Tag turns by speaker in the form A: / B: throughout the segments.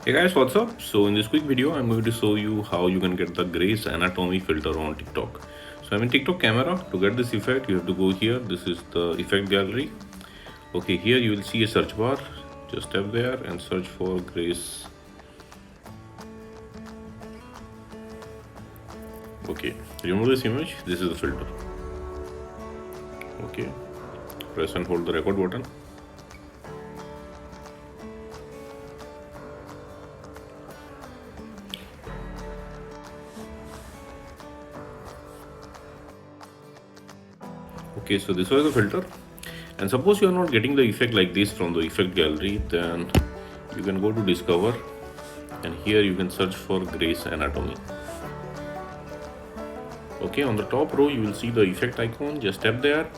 A: Hey guys, what's up? So in this quick video, I'm going to show you how you can get the Grace Anatomy filter on TikTok. So I'm in TikTok camera. To get this effect, you have to go here. This is the effect gallery. Okay, here you will see a search bar. Just tap there and search for Grace. Okay, remove this image. This is the filter. Okay, press and hold the record button. Okay, so this was the filter, and suppose you are not getting the effect like this from the effect gallery, then you can go to discover, and here you can search for Grace Anatomy. Okay, on the top row you will see the effect icon. Just tap there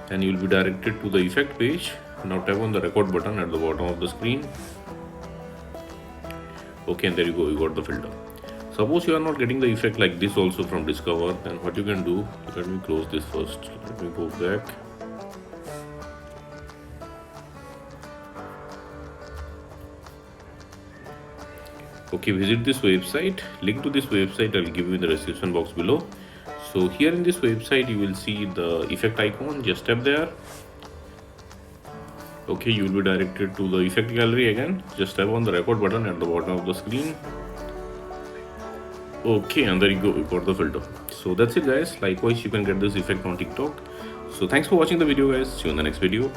A: and you will be directed to the effect page. Now tap on the record button at the bottom of the screen. Okay, and there you go, you got the filter. Suppose you are not getting the effect like this also from discover, then what you can do, let me close this first, let me go back. Okay, visit this website. Link to this website I'll give you in the description box below. So here in this website you will see the effect icon. Just tap there. Okay, you will be directed to the effect gallery again. Just tap on the record button at the bottom of the screen. Okay, and there you go, you got the filter. So that's it guys. Likewise, you can get this effect on TikTok. So thanks for watching the video guys. See you in the next video.